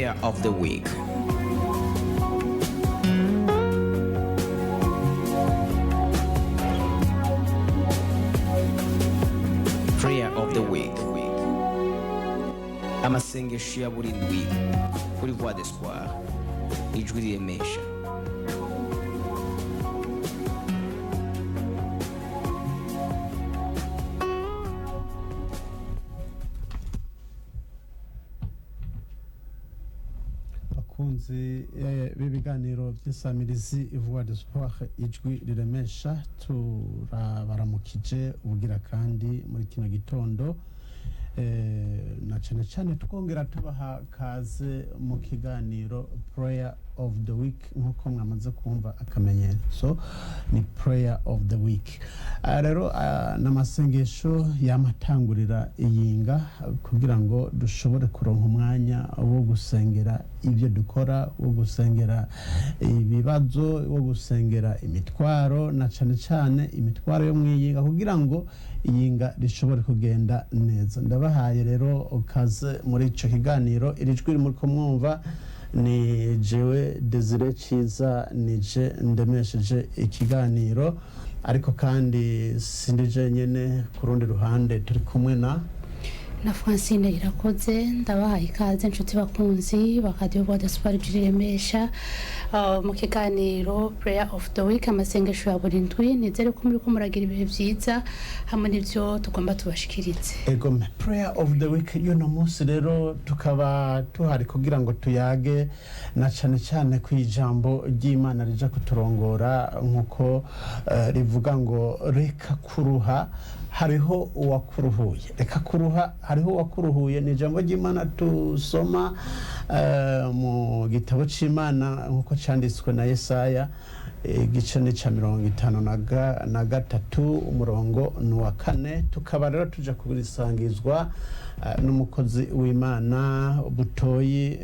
Prayer of the Week. Prayer of the Week. Amasengesho ya buri ndwi kuri Voix d'Espoir. Ijwi riremesha. Bakunzi b'ibiganiro by'insamirizi Voix d'Espoir ijwi riremesha, turabaramukije ubugira kandi muri kino gitondo, na cyane twongera tubaha kaze mu kiganiro Prayer of the Week, nkuko mwamaze kumva akamenyetso ni Prayer of the Week. Rero n'amasengesho yamatangurira iyinga kugira ngo dushobore kuronka umwanya wo gusengera ibyo dukora, wo gusengera ibibazo, wo gusengera imitwaro, na cyane imitwaro yo mwiyinga kugira ngo iyinga rishobore kugenda neza. Ndabahaye rero kaze muri ico kiganiro. Iri jwi muri kumwumva ni jewe Desire Ciza, nije ndemesheje ikiganiro, ariko kandi sindije nyene, ku rundi ruhande turi kumwe na Francine Irakoze. Ndabahaye ikaze inshuti bakunzi bakadiyo Voix d'Espoir ijiremesha mu kiganiro Prayer of the Week, amasengesho ya buri ndwi. Nizere ko muri ko muragira ibihe byiza hamwe n'ivyo tugomba tubashikirize. Ego, Prayer of the Week y'uno munsi rero tukaba tuhari kugira ngo tuyage na cyane ku ijambo ry'Imana rija kuturongora, nkuko rivuga ngo reka kuruha hariho uwakuruhuye. Reka kuruha hariho uwakuruhuye ni ijambo ry'Imana tusoma mu gitabo c'Imana nkuko cyanditswe na Yesaya igice ni ca 53 umurongo wa 4. Tukaba rero tuja kurisangizwa n'umukozi w'Imana Butoyi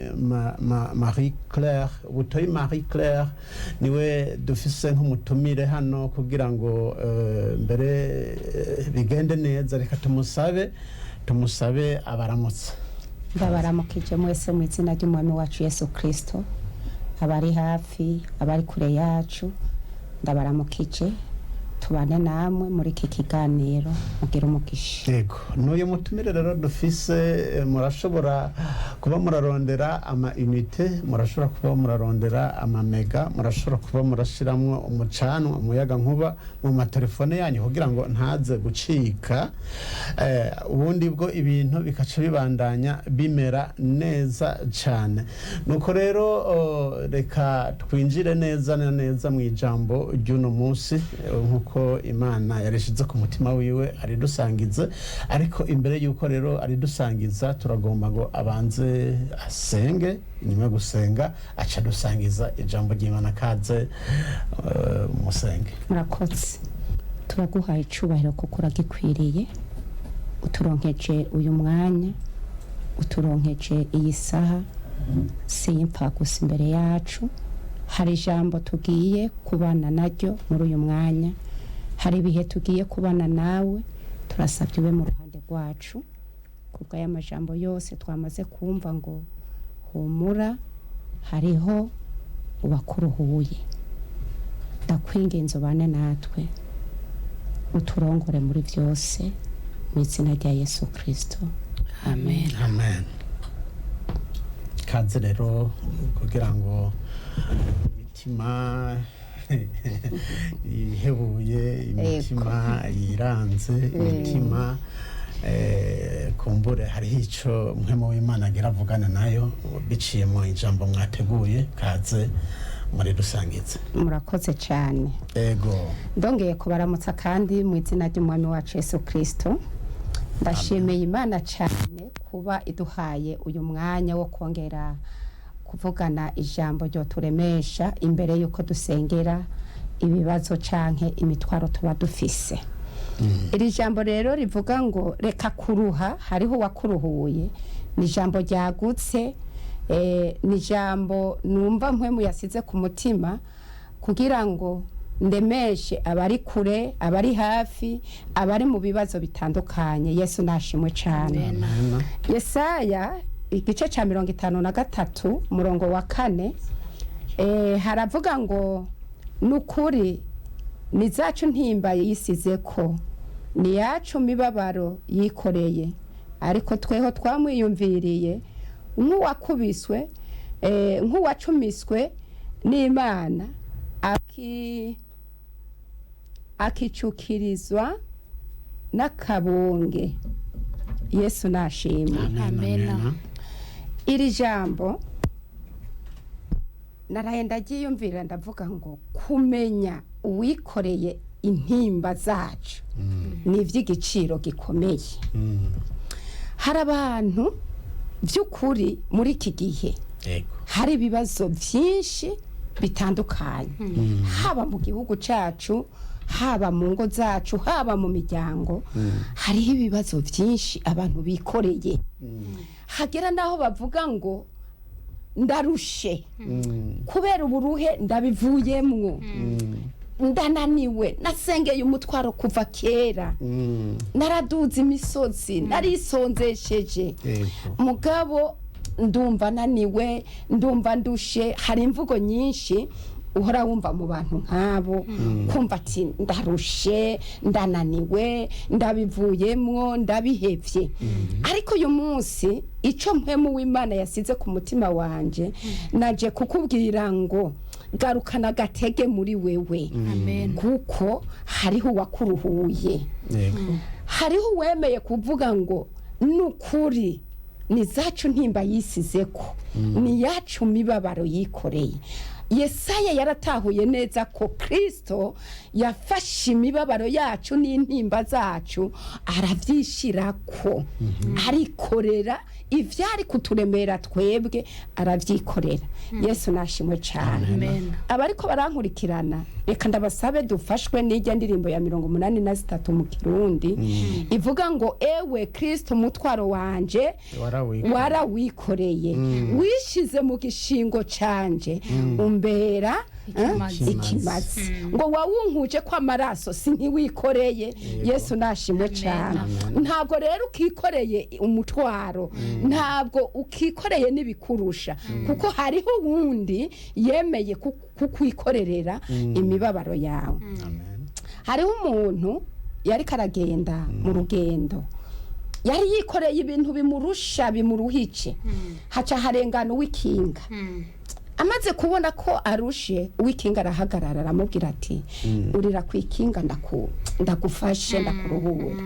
Marie Claire, niwe dufise nk'umutumire hano kugira ngo mbere bigende neza. Reka tumusabe abaramutse. Ndabaramukije mwese mu izina ry'umwami wacu Yesu Kristo, abari hafi abari kure yacu, ndabaramukije. Tubane namwe muri iki kiganiro, mugira umugisha. Yego, n'uyu mutumire rero dufise, murashobora kuba murarondera ama unité, murashobora kuba murarondera ama mega, murashobora kuba murashiramwo umucanwa, umuyaga nkuba mu matelefone yanyu kugira ngo ntaze gucika, ubundi bwo ibintu bikaca bibandanya bimera neza cyane. Nuko rero reka twinjire neza mu ijambo ry'uno munsi, nkuko Imana yareshize ku mutima wiwe aridusangize. Ariko imbere yuko rero aridusangiza, turagomba ngo abanze asenge, inyuma yo gusenga aca dusangiza ijambo ry'Imana. Kaze musenge. Murakoze. Turaguhaye icubahiro kuko uragikwiriye, uturonkeje uyu mwanya, uturonkeje iyi saha, simpfa gusa imbere yacu. Hari ijambo tugiye kubana naryo muri uyu mwanya, hari ibihe tugiye kubana nawe. Turasabye ube mu ruhande rwacu kubwa y'amajambo yose twamaze kumva ngo humura, hariho ubakuruhuye. Ndakwinginze ubane natwe, uturongore muri byose mu izina rya Yesu Kristo, amen. Amen. Kaze rero kugira ngo imitima ihebuye, imitima yiranze, imitima kumbure hariho ico mpwemu w'Imana agira avugana nayo biciye mu ijambo mwateguye. Kaze muri dusangize. Murakoze cyane. Ego, ndongeye kubaramutsa kandi mu izina ry'umwami wacu Yesu Kristo. Ndashimiye Imana cyane kuba iduhaye uyu mwanya wo kongera kuvugana ijambo ryo turemesha imbere yuko dusengera ibibazo canke imitwaro tuba dufise. Iri jambo rero rivuga ngo reka kuruha hariho wakuruhuye, ni jambo ryagutse, ni jambo numva mpwemu yasize ku mutima kugira ngo ndemeshe abari kure, abari hafi, abari mu bibazo bitandukanye. Yesu nashimwe cyane. Yesaya igice cya 53 umurongo wa 4 haravuga ngo nukuri ni zacu ntimba yisize ko ni yacu mibabaro yikoreye ariko tweho twamwiyumviriye nk'uwakubiswe nk'uwacumiswe n'Imana akicukirizwa n'akabonge. Yesu nashimwe. Amen. Iri jambo naraye ndagiyumvira ndavuga ngo kumenya uwikoreye intimba zacu ni iby'igiciro gikomeye. Hari abantu by'ukuri muri iki gihe hari ibibazo byinshi bitandukanye, haba mu gihugu cyacu, haba mu ngo zacu, haba mu miryango, hariho ibibazo byinshi abantu bikoreye. Hagera naho bavuga ngo ndarushe kubera uburuhe ndabivuyemwo, ndananiwe, nasengeye umutwaro kuva kera, naraduze imisozi, narisonzesheje, mugabo ndumva naniwe, ndumva ndushe. Hari imvugo nyinshi uhora wumva mu bantu nk'abo, kumva ati ndarushe, ndananiwe, ndabivuyemwo, ndabihevye. Ariko uyu munsi ico mpwemu w'Imana yasize ku mutima wanje, naje kukubwira ngo garukana agatege muri wewe. Amen. Kuko hariho uwakuruhuye, hariho uwemeye kuvuga ngo nukuri ni zacu ntimba yisizeko, ni yacu mibabaro yikoreye. Yesaya yaratahuye neza ko Kristo yafashe imibabaro yacu n'intimba zacu aravyishirako, arikorera ivyari kuturemera twebwe, aravyikorera. Yesu nashimwe cyane. Amen. Abariko barankurikirana reka ndabasabe dufashwe n'ijya ndirimbo ya 83 mu Kirundi ivuga ngo ewe Kristo mutwaro wanje warawikoreye, wishize mu gishingo canje umbera ikimazi, ngo wawunkuje kwa maraso sinkiwikoreye. Yesu nashimwe cyane. Ntabwo rero ukikoreye umutwaro, ntabwo ukikoreye nibikurusha, kuko hariho wundi yemeye kukwikorerera imibabaro yawe. Hariho umuntu yari karagenda mu rugendo, yari yikoreye ibintu bimurusha bimuruhice, haca harengana uw'ikinga. Amaze kubona ko arushe, uw'ikinga arahagarara aramubwira ati urira kwikinga ndagufashe ndakuruhura.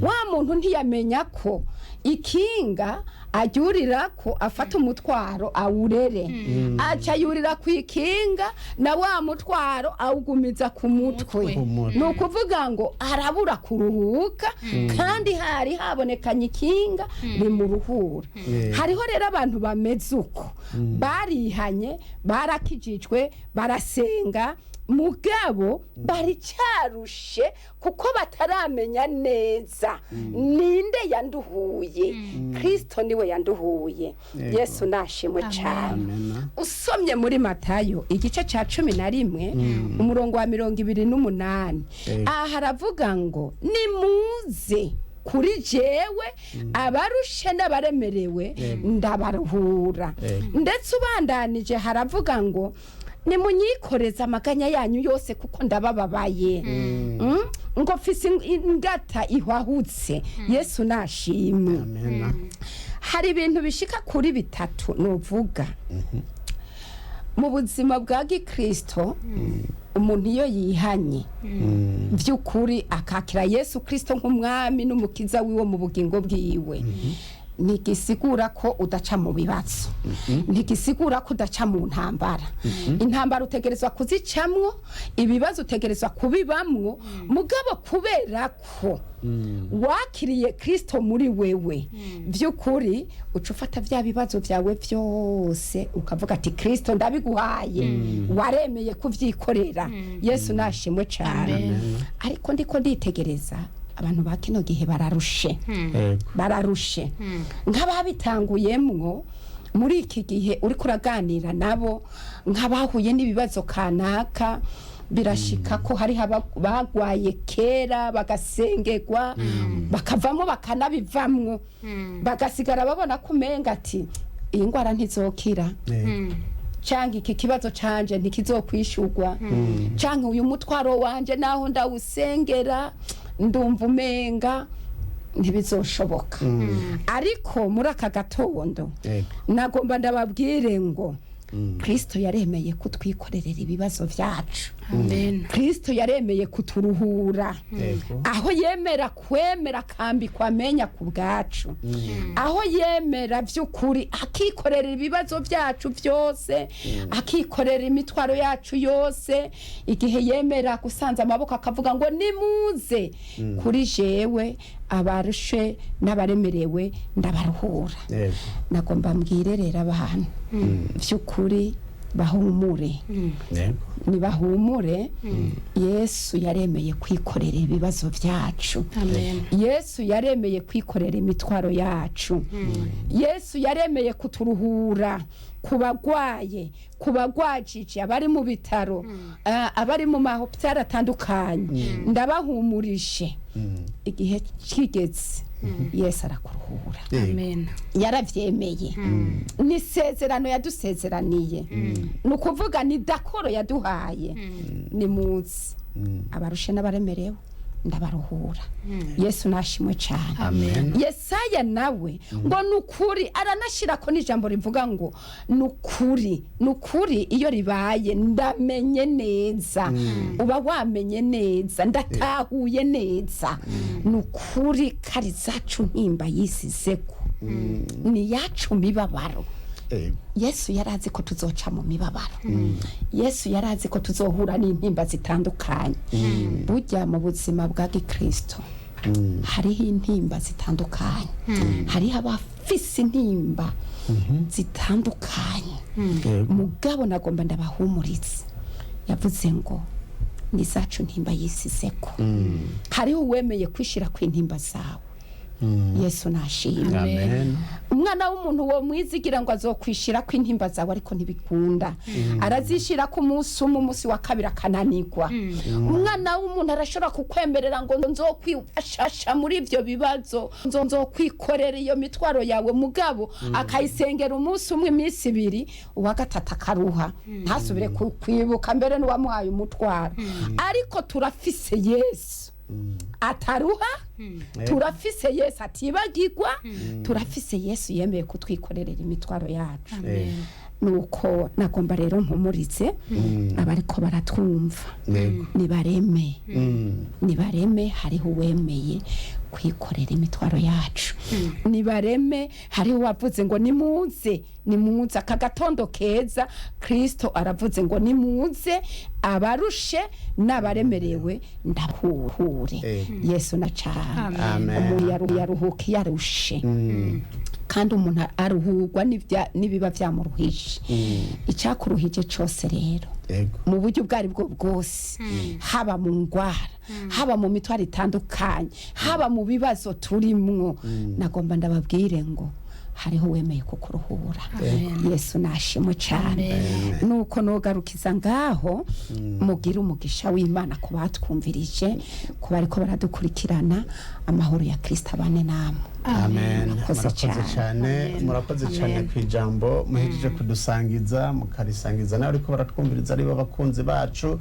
Wa muntu ntiyamenya ko ikinga ajyurira ko afata umutwaro awurere, aca yurira kwikinga na wa mutwaro awugumiza ku mutwe. No kuvuga ngo arabura kuruhuka, kandi hari habonekanye ikinga rimuruhura. Hariho rero abantu bameze uko, barihanye, barakijijwe, barasenga, mugabo baricarushe kuko bataramenya neza ninde yanduhuye. Kristo niwe yanduhuye. Yesu nashimwe cyane. Usomye muri Matayo igice cya 11 umurongo wa 28, aha haravuga ngo nimuze kuri jewe abarushe n'abaremerewe ndabaruhura. Ndetse ubandanije haravuga ngo nimunyikoreza amaganya yanyu yose kuko ndabababaye, ngo mfise ingata ihwahutse. Yesu nashimwe. Hari ibintu bishika kuri bitatu novuga mu buzima bwa Gikristo. Umuntu iyo yihanye by'ukuri akakira Yesu Kristo nk'umwami n'umukiza wiwe mu bugingo bwiwe, ntigisigura ko udaca mu bibazo, ntigisigura ko udaca mu ntambara. Intambara utegerezwa kuzicamwo, ibibazo utegerezwa kubibamwo, mugabo kubera ko wakiriye Kristo muri wewe, by'ukuri uca ufata vya bibazo vyawe byose ukavuga ati Kristo ndabiguhaye, waremeye kuvyikorera. Yesu nashimwe cyane. Ariko ndiko nditegereza abantu ba kino gihe bararushe nk'ababitanguyemwo muri iki gihe uri kuraganira nabo, nk'abahuye n'ibibazo kanaka, birashika ko hari bagwaye kera bagasengerwa bakavamo bakanabivamwo bagasigara babona ko umenga ati iyi ngwara ntizokira cyangwa iki kibazo canje ntikizokwishurwa cyangwa uyu mutwaro wanje naho ndawusengera ndumva umenga ntibizoshoboka ariko muri aka gatondo nagomba ndababwire ngo Kristo yaremeye kutwikorerera ibibazo vyacu. Amen. Kristo yaremeye kuturuhura. Aho yemera kwemera kambi kwamenya ku bwacu. Aho yemera vy'ukuri akikorera ibibazo vyacu vyose, akikorera imitwaro yacu yose, igihe yemera gusanza amaboko akavuga ngo nimuze kuri jewe abarushe n'abaremerewe ndabaruhura. Nagomba mbwirerera abantu vy'ukuri bahumure nibahumure Yesu yaremeye kwikorera ibibazo vyacu. Yesu yaremeye kwikorera imitwaro yacu. Yesu yaremeye kuturuhura kubagwaye kubagwajije abari mu bitaro abari mu mahopitari atandukanye ndabahumurishe igihe kigeze Yesu arakuruhura. Amen. Yaravyemeye. Ni sezerano yadusezeraniye. Nukuvuga ni dakoro yaduhaye. Ni muzi abarushe n'abaremerewe ndabaruhura. Yesu nashimwe cyane. Amen. Yesaya nawe ngo nukuri aranashira ko n'ijambo rivuga ngo nukuri iyo ribaye ndamenye neza uba wamenye neza ndatahuye neza nukuri kari zacu ntimba yisizeko ni yacu mibabaro. Yesu yarazi ko tuzoca mu mibabaro. Yesu yarazi ko tuzohura n'intimba zitandukanye. Burya mu buzima bwa Kristo hariho intimba zitandukanye. Hariho abafise intimba zitandukanye. Mugabo nagomba ndabahumuriza. Yavuze ngo ni zacu ntimba yisizeko. Hariho uwemeye kwishira ku intimba zawe. Yesu nashimwe. Amen. Umwana w'umuntu wo mwizigira ngo azokwishira ko intimba zawe ariko ntibikunda. Arazishira ku munsi wa kabiri akananirwa. Umwana w'umuntu arashobora kukwemerera ngo nzokwifasha muri ivyo bibazo nzokwikorera iyo mitwaro yawe mugabo akayisengera umunsi umwe iminsi ibiri uwa gatatu akaruha ntasubire kwibuka mbere n'uwamuhaye umutwaro. Ariko turafise Yesu ataruha. Turafise Yesu atibagirwa. Turafise Yesu yemeye kutwikorerera imitwaro yacu. Nuko nagomba rero mpumurize abariko baratwumva nibareme hariho uwemeye kwikorera imitwaro yacu. Nibareme hariho wavuze ngo nimuze aka gatondo keza Kristo aravuze ngo nimuze abarushe n'abaremerewe ndabuhure. Yesu nacana umuntu yaruhuka yarushe kandi umuntu aruhurwa nibiba vyamuruhishe. Icyakuruhije cose rero mu buryo bwari bwo bwose haba mu ngwara haba mu mitwaro itandukanye haba mu bibazo turimwo nagomba ndababwire ngo hariho wemeye kukuruhura. Yesu nashimwe cyane. Nuko nogarukiza ngaho mugira umugisha w'Imana ku batwumvirije ku bariko baradukurikirana. Amahoro ya Kristo abane namwe. Amen. Murakoze cyane ku ijambo muhejeje kudusangiza mukarisangiza nawe ariko baratwumviriza ari bo bakunzi bacu.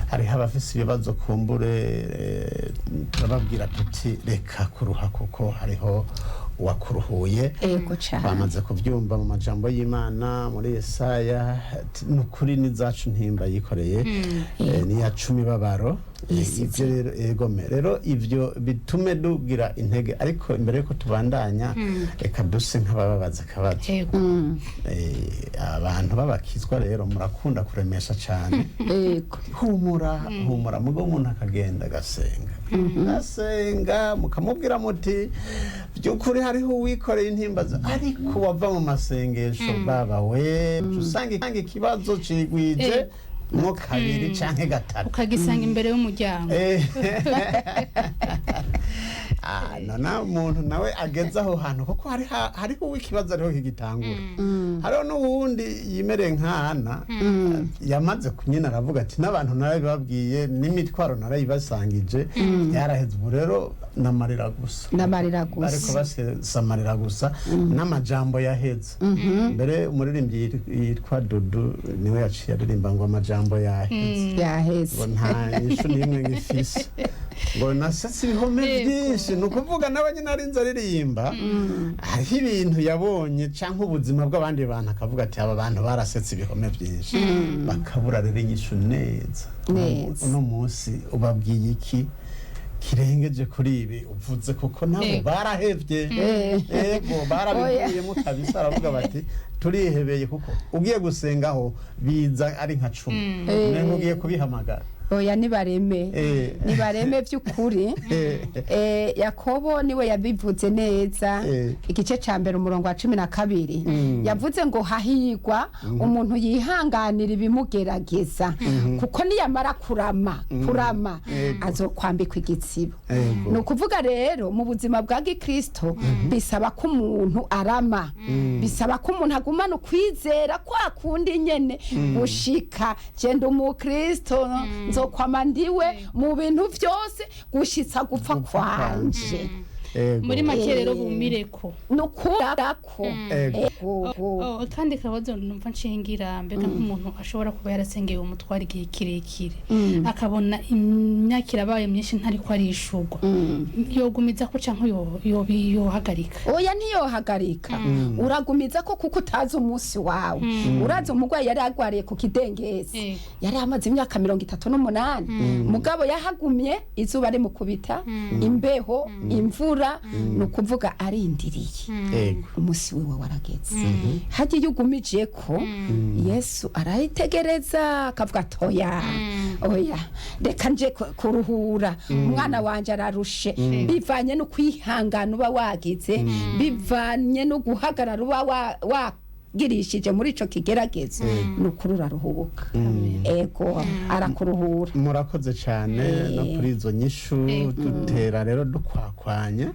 Hariho abafise ibibazo kumbure turababwira tuti reka kuruha kuko hariho wakuruhuye. Bamaze kubyumva mu majambo y'Imana muri Yesaya nukuri nizacu ntimba yikoreye ni ya 10 babaro. Ivyo rero egome rero ivyo bitume dugira intege ariko imbere yuko tubandanya reka duse nk'abababaza kabazo. Abantu babakizwa rero murakunda kuremesha cyane. Humura mugo umuntu akagenda gasenga mukamubwira muti byukuri hariho uwikoreye intimbaza ariko wava mu masengesho baba we usanga ikibazo cigwije mo kabiri canke gatatu ukagisanga imbere y'umuryango. nona umuntu nawe ageze aho hantu kuko hariho ikibazo ariho kigitangura hariho n'uwundi yimereye nk'ahana yamaze kunyina aravuga ati n'abantu narabibabwiye n'imitwaro narayibasangije yaraheze ubu rero namarira gusa ariko basamarira gusa n'amajambo yaheze mbere umuririmbyi yitwa Dudu niwe yaciye aririmba ngo amajambo yaheze nta nyishu n'imwe ngifise ngo nasetse ibihome byinshi ni ukuvuga nawe nyine arinze aririmba hariho ibintu yabonye cyangwa ubuzima bw'abandi bantu akavuga ati aba bantu barasetse ibihome byinshi bakabura rero inyishu neza uno munsi ubabwiye iki kirengeje kuri ibi uvuze kuko nabo barahevye ego barabivuyemo kabisa aravuga bati turihebeye kuko ugiye gusengaho biza ari nka 10 nengo ugiye kubihamagara oya nibareme by'ukuri Yakobo niwe yabivuze neza igice ca mbere umurongo wa 12 yavuze ngo hahigwa umuntu yihanganira ibimugerageza kuko niyamara kurama azokwambikwa igitsibo no kuvuga rero mu buzima bwa Gikristo bisaba ko umuntu arama bisaba ko umuntu agumana ukwizera kwa kundi nyene gushika genda umukristo nzokwama ndiwe mu bintu vyose gushitsa gupfa kwanje muri make rero bumireko nukurako kandi kabazo numva nshingira mbega nk'umuntu ashobora kuba yarasengeye umutwari igihe kirekire akabona imyaka irabaye myinshi ntari ko arishurwa yogumiza ko canke yohagarika oya ntiyohagarika uragumiza ko kuko utazi umunsi wawe urazi umugwayi yari agwariye ku kidengezi yari amaze imyaka 38 mugabo yahagumye izuba ari mukubita imbeho imvura nukuvuga arindiriye umunsi wiwe warageze hagiye yugumije ko Yesu arayitegereza akavuga toya oya reka nje kuruhura umwana wanje ararushe bivanye no kwihangana uba wagize bivanye no guhagarara uba girishije muri ico kigeragezo nukurura ruhubuka ego arakuruhura murakoze cyane no kuri izo nyishu dutera rero dukwakwanya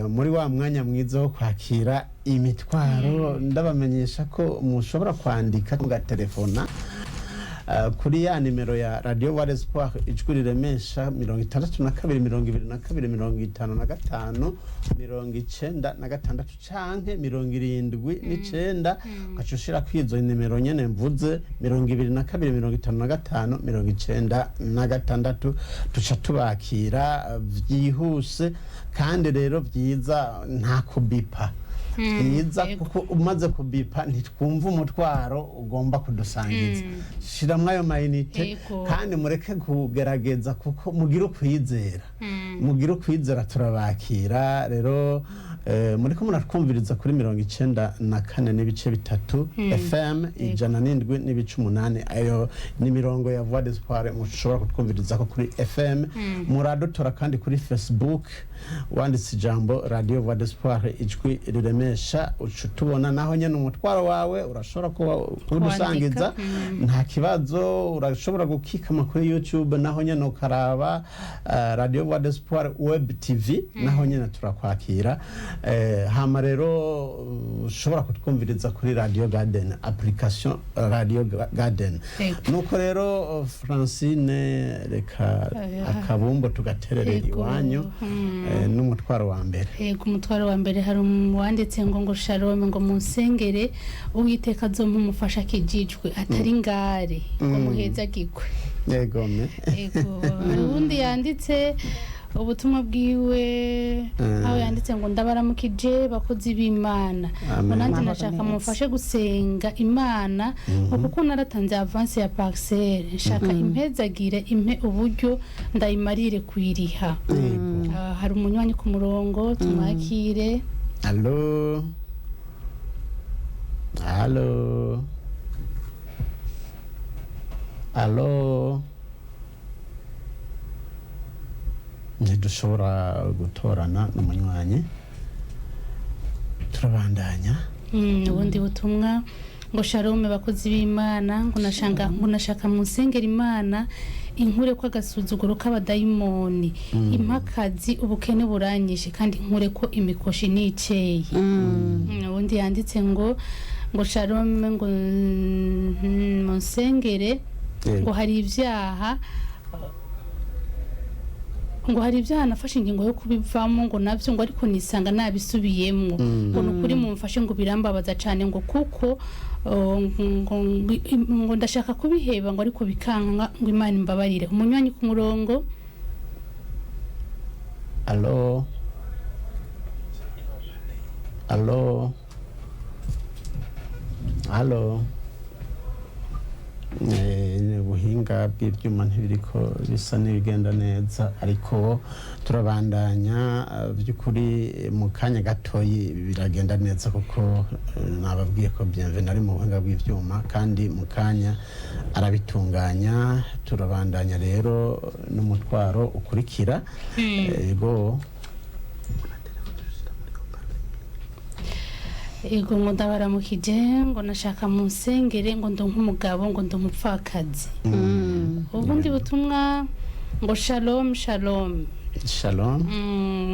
muri wa mwanya mwiza wo kwakira imitwaro ndabamenyesha ko mushobora kwandika ku telefona kuri ya nimero ya Radio Voix d'Espoir ijwi riremesha 622255 96 canke 79 ugacushira kwizo nimero nyene mvuze 222255 96 tuca tubakira vyihuse kandi rero vyiza nta kubipa yiza kuko umaze kubipa ntitwumva umutwaro ugomba kudusangiza shiramwe ayo mayinite kandi mureke kugerageza kuko mugira ukwizera turabakira rero muriko muratwumviriza kuri 94 n'ibice bitatu FM 107.8 ayo ni mirongo ya Voix d'Espoir mushobora kutwumviriza ko kuri FM muradutora kandi kuri Facebook wanditse ijambo Radio Voix d'Espoir ijwi riremesha ucutubona naho nyene umutwaro wawe urashobora kudusangiza nta kibazo urashobora gukika kuri YouTube naho nyene ukaraba Radio Voix d'Espoir Web TV naho nyene turakwakira hama rero ushobora kutwumviriza kuri Radio Garden application Radio Garden nuko rero Francine reka akabumbo tugaterere iwanyu n'umutwaro wa mbere yego umutwaro wa mbere hari umwanditse ngo Shalom ngo munsengere Uwiteka azomumufasha kijijwe atari ngare ngo muheza gikwe yego ubundi yanditse ubutumwa bwiwe aho yanditse ngo ndabaramukije bakozi b'Imana nanjye nashaka mufashe gusenga Imana kuko naratanze avance ya parcelle nshaka impezagire impe uburyo ndayimarire kwiriha hari umunywanyi ku murongo tumwakire allo ntidushobora gutorana n'umunywanyi turabandanya ubundi butumwa ngo shalome bakozi b'Imana ngo nashaka musengera Imana inkure ko agasuzuguro k'abadayimoni impakazi ubukene buranyishe kandi inkure ko imikoshi niceye ubundi yanditse ngo shalome ngo musengere ngo hari ibyaha nafashe ingingo yo kubivamo ngo navyo ngo ariko nisanga nabisubiyemwo ngo nukuri mumfashe ngo birambabaza cyane ngo kuko ngo ndashaka kubiheba ngo ariko bikanka ngo Imana imbabarire. Umunywanyi ku murongo. Allo ubuhinga bw'ibyuma ntibiriko bisa n'ibigenda neza ariko turabandanya by'ukuri mu kanya gatoyi biragenda neza kuko nababwiye ko Bienvenue ari mu buhinga bw'ibyuma kandi mu kanya arabitunganya. Turabandanya rero n'umutwaro ukurikira yego Ego ngo ndabaramukije ngo nashaka musengere ngo ndo nk'umugabo ngo ndo umupfakazi. Ubundi butumwa ngo shalom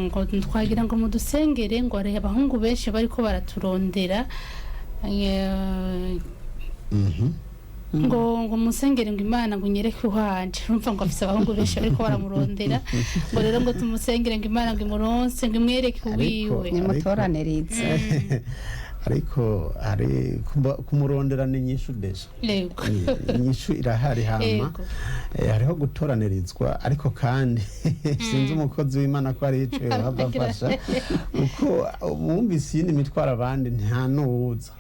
ngo twagira ngo mudusengere ngo ari abahungu benshi bariko baraturondera ngo musengere ngo Imana ngo nyereke uhanje. Urumva ngo afise abahungu benshi bariko baramurondera ngo rero ngo tumusengere ngo Imana ngo imuronse ngo imwereke uwiwe nimutoranirize ariko ari kumurondera ni nyishu desha nyishu irahari hama hariho gutoranirizwa ariko kandi sinzi umukozi w'Imana ko ari ico yabafasha kuko bumvise yindi mitwara abandi nta nuza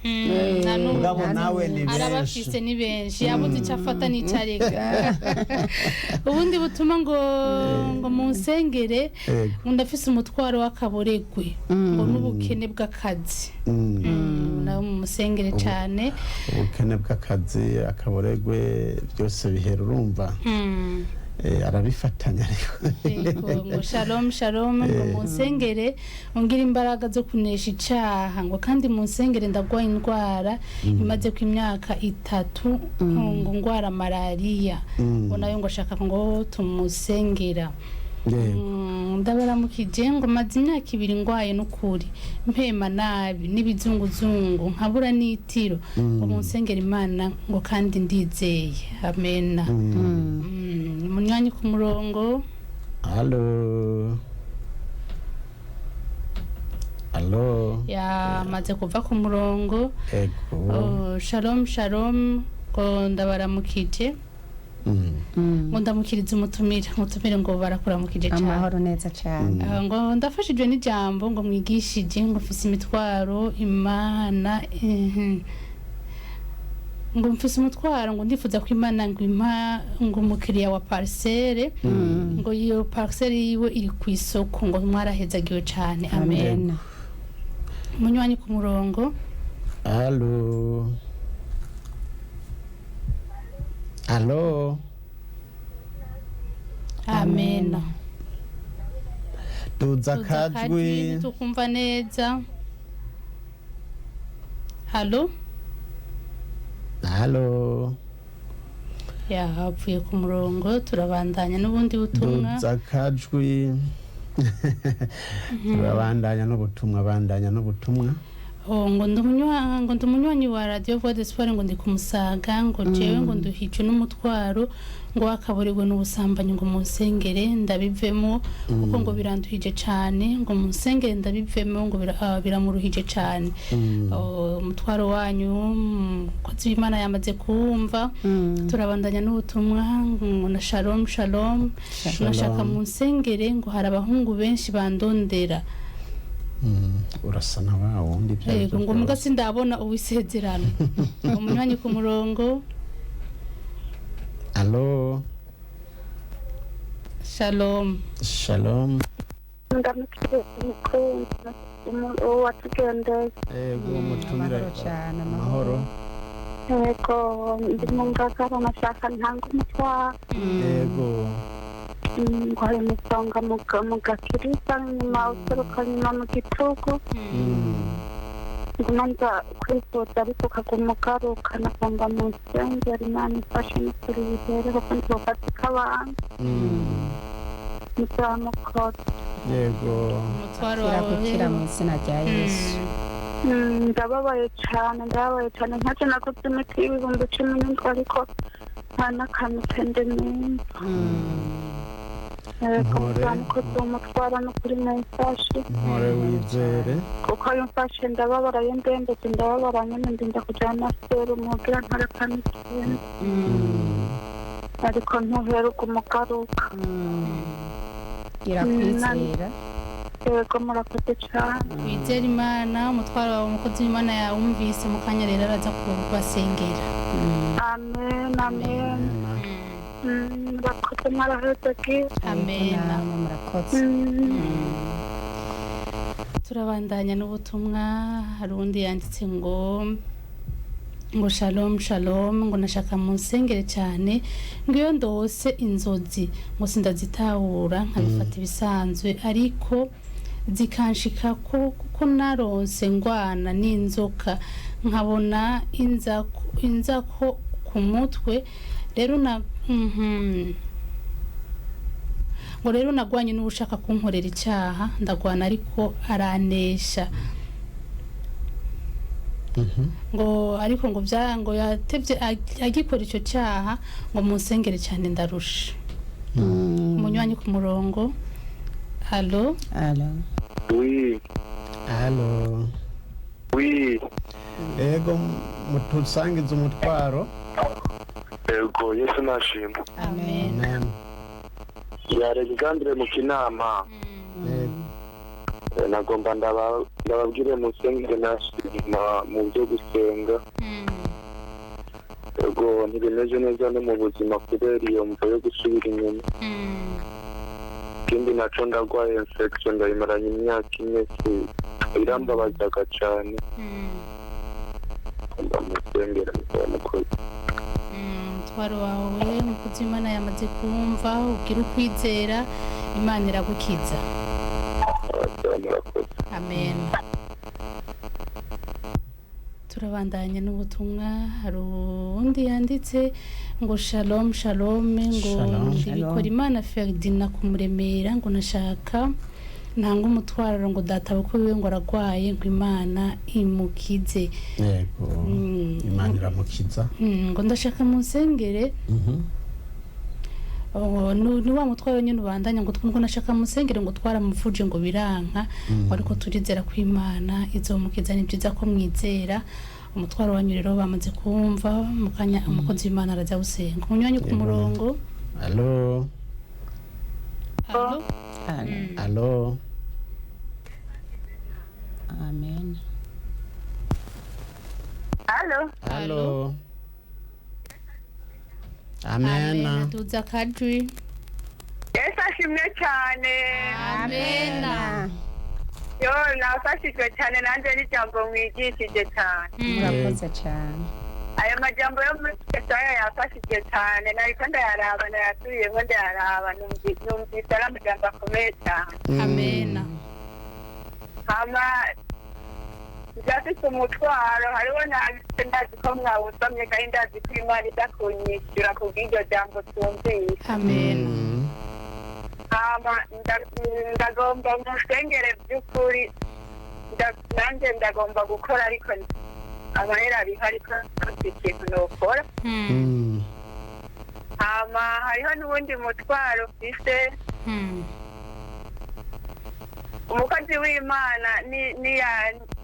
ngabo nawe ni benshi arabafise ni benshi yabuze icyo afata n'icarega. Ubundi butuma ngo munsengere ngo ndafise umutwaro w'akaboregwe ngo n'ubukene bw'akazi nawe mumusengere cyane. Ubukene bw'akazi akaboregwe byose bihera urumva arabifatanya ariko ngo shalom ngo munsengere ungira imbaraga zo kunesha icaha ngo kandi munsengere ndagwaye indwara imaze ku imyaka 3 ngo ngwara malaria ngo nayo ngo shaka ngo tumusengera. Ndabaramukije ngo maze imyaka 2 ngwaye n'ukuri mpema nabi n'ibizunguzungu nkabura n'itiro ngo munsengera Imana ngo kandi ndizeye amena. Umunywanyi ku murongo. Allo maze kuva ku murongo. Shalom ngo ndabaramukije ngo ndamukiriza umutumire ngo barakuramukije cyane amahoro neza cyane ngo ndafashijwe n'ijambo ngo mwigishije ngo mfise imitwaro Imana ngo mfise umutwaro ngo ndifuza ko Imana ngo ngo umukiriya wa parcelle ngo iyo parcelle yiwe iri ku isoko ngo mwarahezagiwe cyane amen. Umunywanyi ku murongo. Allo amen. Duza kajwi tukumva neza. Allo yapfuye ku murongo. Turabandanya n'ubundi butumwa. Duza kajwi turabandanya n'ubutumwa ngo ndumunywanyi wa Radio Voix d'Espoir ngo ndi kumusaga ngo jewe ngo nduhije n'umutwaro ngo akaburirwe n'ubusambanyi ngo munsengere ndabivemo kuko ngo biranduhije cyane ngo munsengere ndabivemo ngo biramuruhije cyane. Umutwaro wanyu ko Imana yamaze kumva. Turabandanya n'ubutumwa ngo na shalom nashaka munsengere ngo hari abahungu benshi bandondera. Urasa na wundi byaryo ngo muga sindabona uwisezerano. Umunywanyi ku murongo. Allo shalom ndamukiriza umukunzi watugendeye umutumire cyane amahoro. yego ndi mu ngagara nashaka ntanga umutwaro yego ngo hari umusonga mu gakiriza nyuma uturuka nyuma mu gitugu nza kwifuza ariko ukaguma ugaruka nagomba mu nsengero Imana ifashe n'ukuri bihere kuko ntibofatika abantu muzamukora yego umutwaro wawe kirakukira mu izina rya Yesu. ndababaye cyane ntacyo naguze imiti y'ibihumbi 17 ariko nta n'akantu kendemeza mukozi umutwara n'ukuri mumfashe mpore wizere kuko iyo mfashe ndababara iyo ndembetse ndababara nyine ndinda kujyana serumu kugira ntarapanikende ariko ntuheruka umugaruka irakwizera yego murakoze cyane wizera Imana umutwaro wawe umukozi w'Imana yawumvise mu kanya rero araza kubasengera. amen murakoze mwaraheze bwiza Amen. namwe murakoze. Turabandanya n'ubutumwa hari undi yanditse ngo shalom shalom ngo nashaka munsengere cyane ngo iyo ndose inzozi ngo sindazitahura nkabifata ibisanzwe ariko zikanshika kuko naronse ngwana n'inzoka nkabona inzako ku mutwe rero ngo rero nagwanye n'ubushaka kunkorera icyaha ndagwana ariko aranesha ngo ariko ngo byango yatevye agikora icyo cyaha ngo munsengere cyane ndarusha. Umunywanyi ku murongo. Allo Oui. yego mutusangize umutwaro. Yego Yesu nashimwe. Amen. Ya Alexandre mu Kinama. Nagomba ndababwire musengere nashima mu byo gusenga. Yego ntibimeze neza no mu buzima kubera iyo mvo yo gusubira inyuma. Ikindi naco ndagwaye infection ndayimaranye imyaka 4 irambabazaga cyane. Ndamusengera mukozi. Umutwaro wawe umukozi w'Imana yamaze kumva ugira ukwizera Imana iragukiza. Amen. Turabandanya n'ubutumwa hari undi yanditse ngo shalom ngo ndibikora Imana Ferdinand kumuremera ngo nashaka ntanga umutwaro ngo data bako wiwe ngo aragwaye ngo Imana imukize. Yego Imana iramukiza. Ngo ndashaka munsengere ni wa mutwaro nyine ubandanya ngo twumva nashaka musengere ngo twaramuvuje ngo biranka ariko turizera ko Imana izomukiza. Ni byiza ko mwizera umutwaro wanyu rero bamaze kumva mukanya umukozi w'Imana araza gusenga. Umunywanyi ku murongo. Allo Amen. Allo Amen. Tuza kadri. Yesu ashimwe cyane Amen. yo nafashijwe cyane nanjye n'ijambo mwigishije cyane Murakoze cyane. aya majambo yo muri Yesaya yafashije cyane nariko ndayaraba nayasubiyemo ndayaraba numvise ari amajambo akomeye cyane. Amen. hama ndafite umutwaro hariho ndazi ko mwawusomye kandi ndazi ko Imana idakunyishyura kubw'iryo jambo twumvise. Amen. hama ndagomba musengere by'ukuri nanjye ndagomba gukora ariko amahera ariho ariko nta kintu nokora. hama hariho n'ubundi mutwaro ufise umukozi w'Imana niya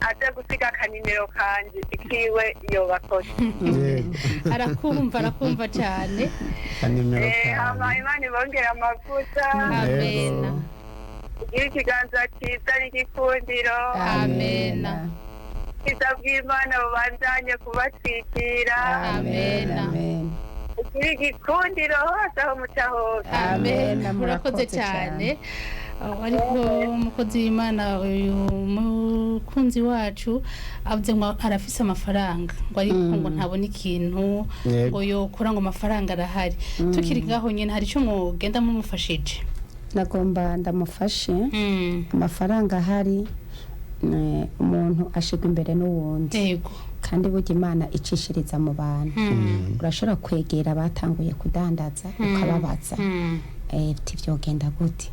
aje gusiga akanimero kanje ikiwe yobakoze. arakumva cyane. Kanimero hama Imana ibongera amavuta. Amen. Igira ikiganza cyiza n'igikundiro. Amen. Kiza bw'Imana bubandanye kubatwikira. Amen. Igira igikundiro hose aho muca hose. Amen. Murakoze cyane. Ariko umukozi w'Imana uyu mukunzi wacu avuze ngo arafise amafaranga ngo ariko ngo ntabona ikintu ngo yokora ngo amafaranga arahari. Tukiri ngaho nyine hari icyo mugenda mumufashije. Nagomba ndamufashe amafaranga ahari umuntu ashigwa imbere n'uwundi yego kandi burya imana icishiriza mu bantu urashobora kwegera batanguye kudandaza ukababaza uti vyogenda gute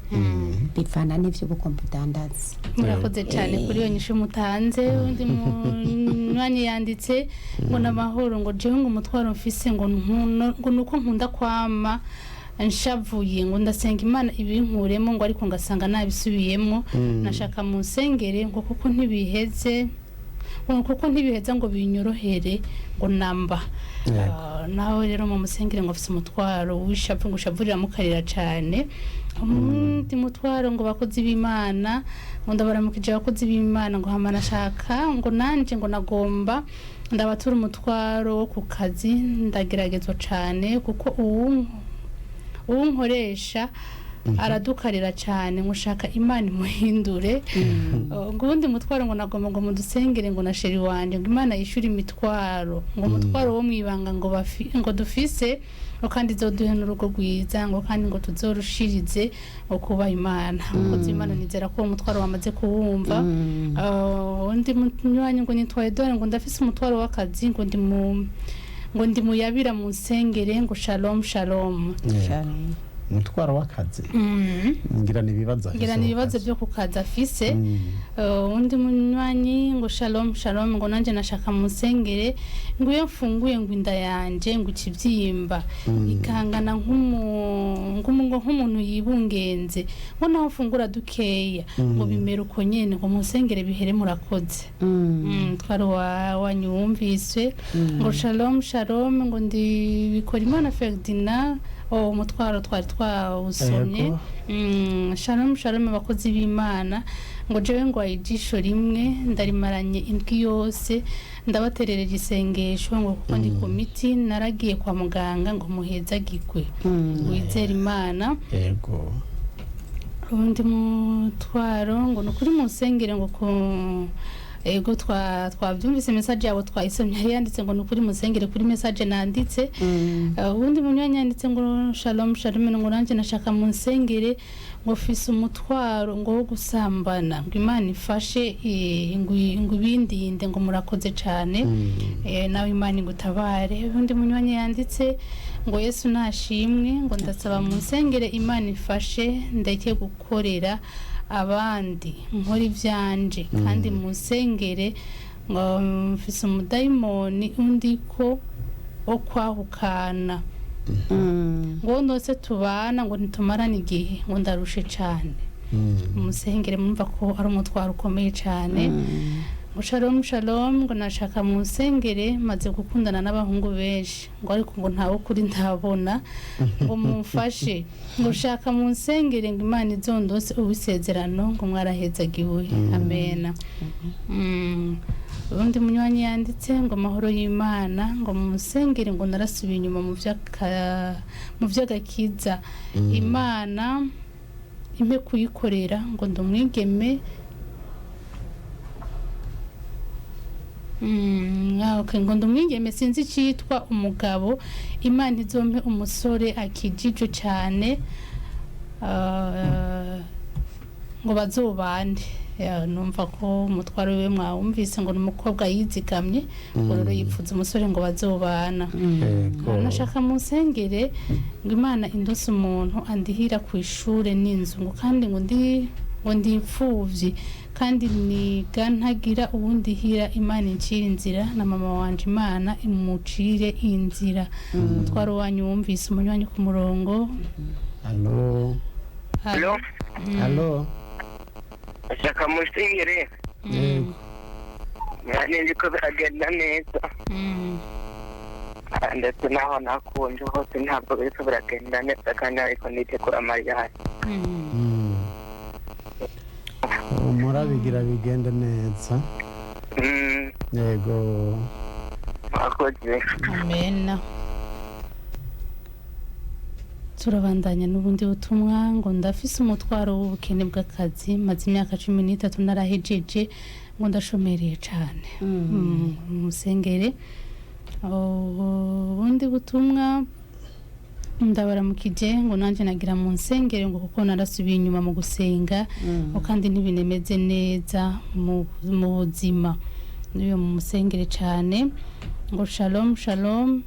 bivana n'ivyo ugomba udandaza. murakoze cyane kuri iyo nyishu mutanze. undi mwanya yanditse ngo n'amahoro ngo jewe ngo umutwaro mfise ngo nuko nkunda kwama nshavuye ngo ndasenga imana ibinkuremo ngo ariko ngasanga nabisubiyemo nashaka mu nsengere ngo kuko ntibiheze ngo binyorohere ngo namba. nawe rero mu musengere ngo afite umutwaro wishavu ngo ushavurira mukarira cyane. undi mutwaro ngo bakozi b'Imana ngo ndabaramukije abakozi b'Imana ngo hamana shaka ngo nanje ngo nagomba ndabatura umutwaro wo ku kazi ndageragezwa cyane kuko uwunkoresha aradukarira cyane ngushaka Imana imuhindure. Ngundi mutwaro ngo nagomba ngo mudusengere ngo na sheri wanje ngo Imana yishura imitwaro ngo umutwaro wo mwibanga ngo dufise ngo kandi zoduhe n'urugo rwiza ngo kandi ngo tuzorushirize ngo kuba Imana kuko Imana nizera ko umutwaro wamaze kuwumva. Undi munywanyi ngo nitwaye dore ngo ndafise umutwaro w'akazi ngo ndi muyabira mu nsengere ngo shalom shalom. umutwaro w'akazi ngira nibibazo byo kukaza afise. undi munywanyi ngo shalom shalom ngo nanje nashaka mu nsengere ngo iyo mfunguye ngo inda yanje ngo ikivyimba ikangana nk'umuntu yibungenze ngo naho fungura dukeya ngo bimera uko nyene ngo mu nsengere bihere murakoze. twaro wanyumvise ngo shalom shalom ngo ndi bikora Imana Ferdinand umutwaro twari twawusomye. shalom shalom abakozi b'Imana ngo jewe ngo ayijisho rimwe ndarimaranye indwi yose ndabaterereje isengesho ngo kuko ndi komiti naragiye kwa muganga ngo muhezagirwe wizera Imana. yego undi mutwaro ngo nukuri mu nsengere ngo ego twabyumvise message yabo twayisomye yanditse ngo nukuri musengere kuri message nanditse. ubundi munyanya yanditse ngo shalom shalom ngo nanje nashaka mu nsengere ngo fise umutwaro ngo wo gusambana ngo Imana ifashe ngo ibindinde ngo murakoze cyane nawe Imana ngutabare. ubundi munyanya yanditse ngo Yesu nashimwe ngo ndasaba mu nsengere Imana ifashe ndeke gukorera abandi nkora ivyanje kandi mu nsengere ngo mfise umudayimoni undi ko okwahukana ngo nose tubana ngo nitumarana igihe ngo ndarushe cyane. mu nsengere mwumva ko ari umutwaro ukomeye cyane. ngo shalom shalom ngo nashaka mu nsengere maze gukundana n'abahungu benshi ngo ariko ngo ntawe kuri ntabona ngo mumfashe ngo shaka mu nsengere ngo Imana izondose ubisezerano ngo mwarahezagiwe amena. ubundi munywanyi yanditse ngo amahoro y'Imana ngo mu nsengere ngo narasubiye inyuma mu vy'agakiza Imana impe kuyikorera ngo ndumwigeme ngo ndumwigeme sinzi cyitwa umugabo Imana izompe umusore akijije cyane ngo bazobande. numva ko umutwaro we mwumvise ngo n'umukobwa yizigamye ngo rero yipfuza umusore ngo bazobana. nashaka mu nsengere ngo Imana indose umuntu andihira ku ishure n'inzu ngo kandi ngo ndi imfuvyi kandi niga ntagira ubundi hira Imana incira inzira na mama wanje Imana imucire inzira. umutwaro wanyu wumvise umunywanyi ku murongo. Allo ashaka mu nsengere nzi ko biragenda neza ndetse naho nakunje hose ntabwo biriko biragenda neza kandi ariko nitegura amariyari murabigira bigende neza. yego mwakoze. amena. turabandanya n'ubundi butumwa ngo ndafise umutwaro w'ubukene bw'akazi maze imyaka 13 narahejeje ngo ndashomereye cyane. musengere. ubundi butumwa ndabaramukije ngo nanjye nagira mu nsengere ngo kuko narasubiye inyuma mu gusenga ngo kandi ntibinemeze neza mu buzima niyo mu musengere cyane ngo shalom shalom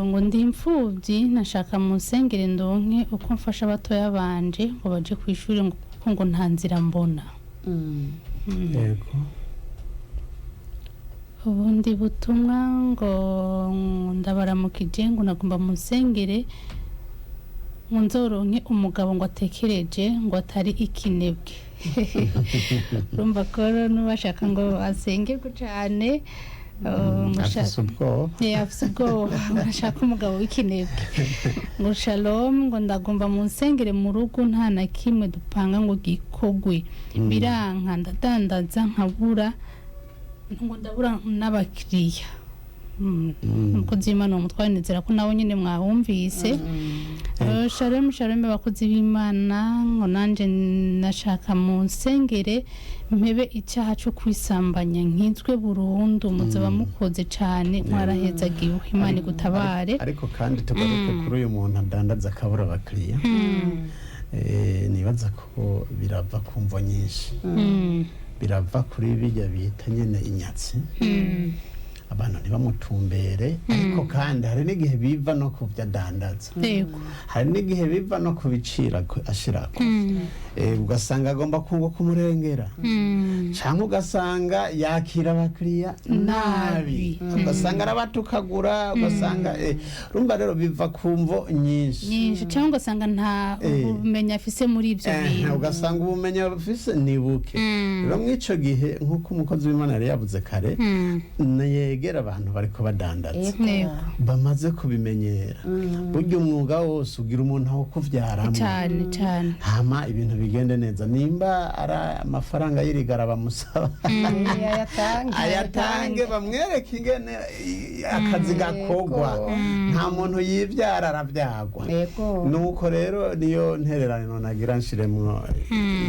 ngo ndi imfubyi nashaka mu nsengere ndonke uko mfasha abatoya banje ngo baje ku ishuri ngo kuko ngo nta nzira mbona yego ubundi butumwa ngo ndabaramukije ngo nagomba mu nsengere ngo nzoronke umugabo ngo atekereje ngo atari ikinebwe urumva ko n'ubashaka ngo asengerwe cyane afise ubwoba ashaka umugabo w'ikinebwe ngo shalom ngo ndagomba mu nsengere mu rugo nta na kimwe dupanga ngo gikogwe biranka ndadandaza nkabura ngo ndabura n'abakiriya umukozi w'Imana umutware nizera ko nawe nyine mwawumvise shalom bakozi b'Imana ngo nanje nashaka mu nsengere mpebe icyaha cyo kwisambanya nkizwe burundu muzaba mukoze cyane mwarahezagiwe Imana igutabare ariko kandi tugaruke kuri uyu muntu adandaza akabura abakiriya nibaza ko birava ku mvo nyinshi birava kuri bijya bita nyine inyatsi abantu ntibamutumbere ariko kandi hari n'igihe biva no ku byo adandaza hari n'igihe biva no ku bicira ashirako ugasanga agomba kumurengera cyangwa ugasanga yakira abakiriya nabi ugasanga arabatukagura ugasanga rumva rero biva ku mvo nyinshi cyangwa ugasanga nta ubumenyi afise muri ibyo bintu ugasanga ubumenyi afise ni buke rero mw'ico gihe nk'uko umukozi w'Imana yari yavuze kare yegera abantu bariko badandaza bamaze kubimenyera burya umwuga wose ugira umuntu aho kuvyaramo cyane hama ibintu bigende neza nimba ara amafaranga y'irigara bamusaba ayatange bamwereke ingene akazi gakogwa nta muntu yivyara aravyagwa nuko rero niyo ntererano nagira nshiremwo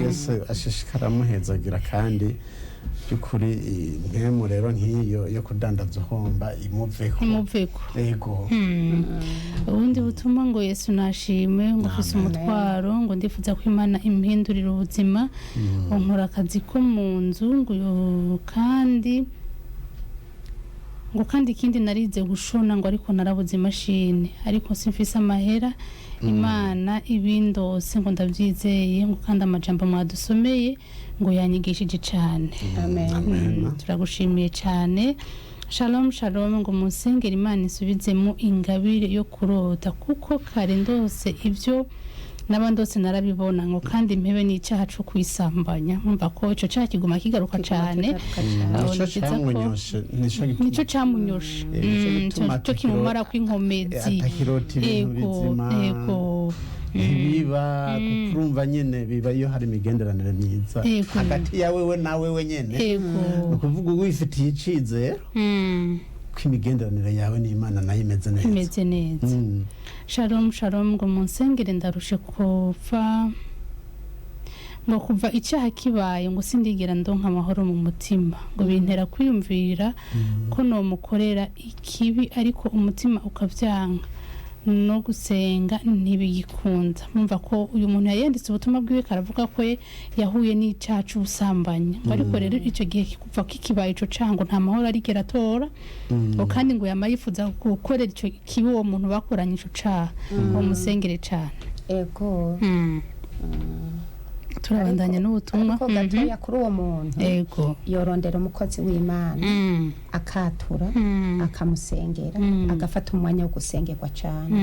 Yesu ashishikara muhezagira kandi byukuri ntemu rero nk'iyo yo kudandaza uhomba imuveko yego ubundi butuma ngo Yesu nashime ngo ufise umutwaro ngo ndifuza ko Imana impindurira ubuzima ngo nkora akazi ko mu nzu ngo kandi ikindi narize gushona ngo ariko narabuze imashini ariko simfise amahera Imana ibindose ngo ndabyizeye ngo kandi amajambo mwadusomeye ngo yanyigishije cyane amen turagushimiye cyane shalom ngo musengere Imana isubizemo ingabire yo kurota kuko kare ndose ibyo n'abandose narabibona ngo kandi mpebe n'icyaha cyo kwisambanya umva ko ico cyaha kiguma kigaruka cyane nico cyamunyoshe cyo kimumara kw'inkomezi yego biba kukurumva nyene biba iyo hari imigenderanire myiza hagati yawe we nawe wenyene ukuvuga wifitiye icizero ko imigenderanire yawe n'Imana nayo imeze neza shalom ngo munsengere ndarushe kuva icyaha kibaye ngo sindigera ndonka amahoro mu mutima ngo bintera kwiyumvira ko nomukorera ikibi ariko umutima ukavyanga no gusenga ntibigikunda mumva ko uyu muntu yanditse ubutumwa bwiwe karavuga ko yahuye n'icyaha cy'ubusambanyi ariko rero icyo gihe kuva kikibaye ico cango nta mahoro arigera atora kandi ngo yamayifuza gukorera icyo kibi uwo muntu bakoranye ico caha ngo musengere cyane turabandanya n'ubutumwa ariko gatoya kuri uwo muntu yorondera umukozi w'Imana akatura akamusengera agafata umwanya wo gusengerwa cyane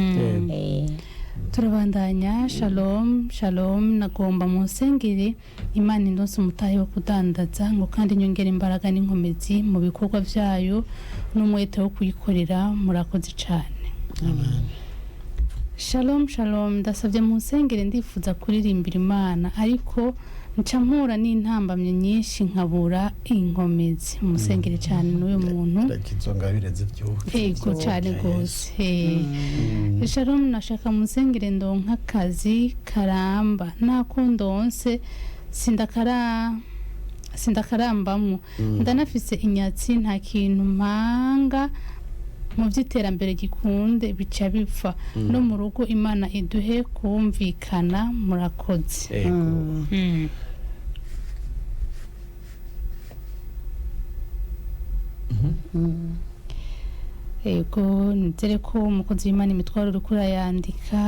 turabandanya shalom nagomba mu nsengere Imana indonse umutahe wo kudandaza ngo kandi nyongera imbaraga n'inkomezi mu bikorwa byayo n'umwete wo kuyikorera murakoze cyane shalom ndasabye mu nsengere ndifuza kuririmbira Imana ariko nca mpura n'intambamye nyinshi nkabura inkomezi umusengere cyane n'uyu muntu yego cyane rwose shalom nashaka mu nsengere ndonka akazi karamba ntako ndonse sindakarambamo ndanafise inyatsi nta kintu mpanga mu by'iterambere gikunde bica bipfa no mu rugo Imana iduhe kumvikana murakoze. Ego nizere ko umukozi w'Imana imitwaro uri kurayandika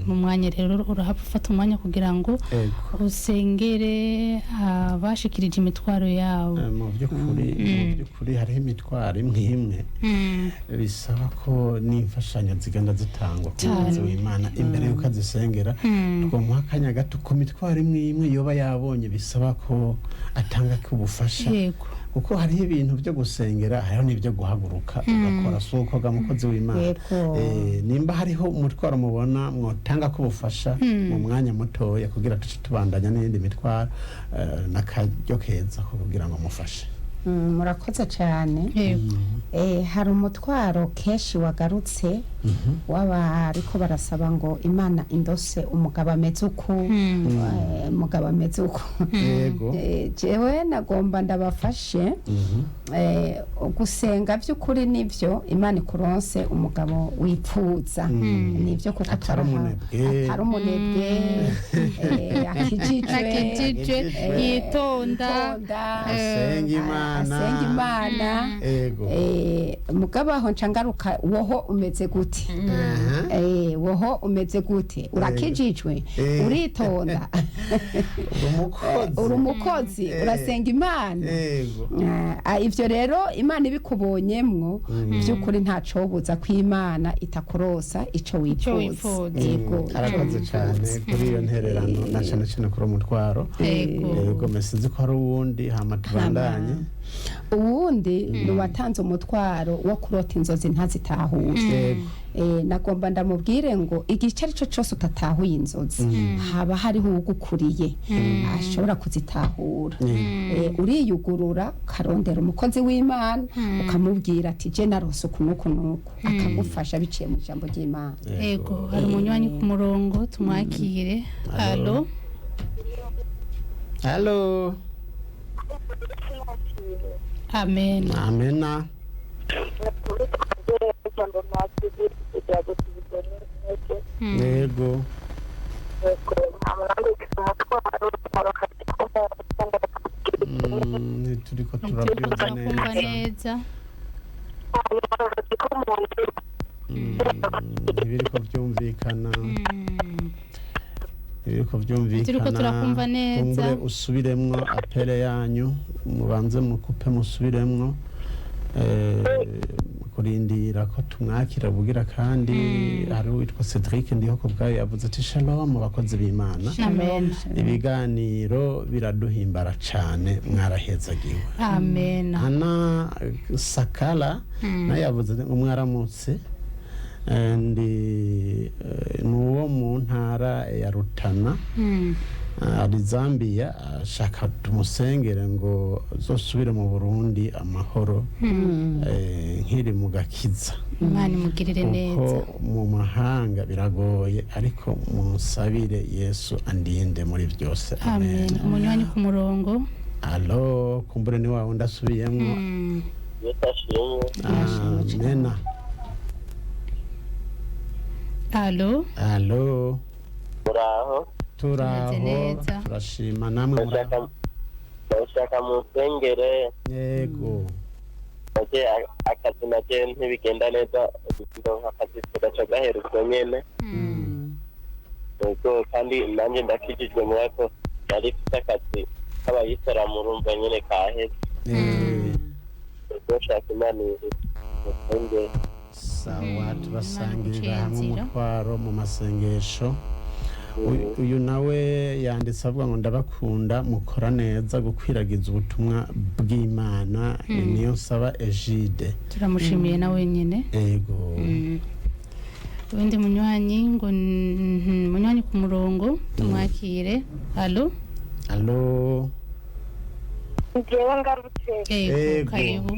mu mwanya rero urahava ufata umwanya kugira ngo usengere abashikirije imitwaro yawe. Mu by'ukuri hariho imitwaro imwe bisaba ko n'imfashanyo zigenda zitangwa ku mukozi w'Imana imbere y'uko azisengera twomuha akanya gato ku mitwaro imwe yoba yabonye bisaba ko atanga k'ubufasha kuko hariho ibintu byo gusengera hariho n'ibyo guhaguruka ugakora suko ga mukozi w'Imana nimba hariho umutwaro mubona mwotanga k'ubufasha mu mwanya mutoya kugira tuce tubandanya n'indi mitwaro n'akaryo keza kugira ngo mufashe. Murakoze cyane. Hari umutwaro keshi wagarutse waba ariko barasaba ngo Imana indose umugabo ameze uko umugabo ameze uko. Jewe nagomba ndabafashe gusenga by'ukuri nibyo Imana ikuronse umugabo wipfuza nibyo kuko atari umunebwe akijijwe yitonda asenga Imana mugabo aho ncangaruka woho umeze gute woho umeze gute urakijijwe uritonda uri umukozi urasenga Imana ivyo rero Imana ibikubonyemwo by'ukuri ntacobuza ko Imana itakurosa ico wifuza. Yego arakoze cyane kuri iyo ntererano na cyane cyane kuri umutwaro. Yego mesinzi ko ari uwundi hama tubandanye. Uwundi nuwatanze umutwaro wo kurota inzozi ntazitahuye. Nagomba ndamubwire ngo igice arico cyose utatahuye inzozi haba hariho ugukuriye ashobora kuzitahura. Uriyugurura karondera umukozi w'Imana ukamubwira ati je narose kunuko nuko akagufasha biciye mu jambo ry'Imana. Yego hari umunywanyi ku murongo tumwakire. Allo allo amen amena yego turiko turabyumva neza ibiriko byumvikana turiko turakumva neza. Kumbure usubiremwo apele yanyu mubanze mukupe musubiremwo kurindira ko tumwakira bugira kandi hari witwa Cedric ndiho ko bwayo yavuze ati shalom bakozi b'Imana. Ibiganiro biraduhimbara cyane mwarahezagiwe. Amen. Ana Sakala na yavuze ngo mwaramutse ndi nuwo mu ntara ya Rutana ari Zambia ashaka tumusengere ngo zosubire mu Burundi amahoro nkiri mu gakiza. Imana imugirire neza. Mu mahanga biragoye ariko musabire Yesu andinde muri byose. Amen. Umunywanyi ku murongo. Allo kumbure ni wawe ndasubiyemwo. Amen. Allo allo muraho turashima namwe ndashaka musengere. Yego akazi nake ntibigenda neza ndonka akazi gaca gaherutse nyene. Yego kandi nanjye ndakijijwe mu wako nari mfite akazi k'abayisilamu urumva nyene kaheze. Ndashaka Imana musengere. Sawa turasangirira hamwe umutwaro mu masengesho. Uyu nawe yanditse avuga ngo ndabakunda mukora neza gukwiragiza ubutumwa bw'Imana. Niyo nsaba Egide. Turamushimiye nawe nyene. Yego ubundi munywanyi ngo munywanyi ku murongo tumwakire. Allo allo Ngewe ngarutse. Yego karibu.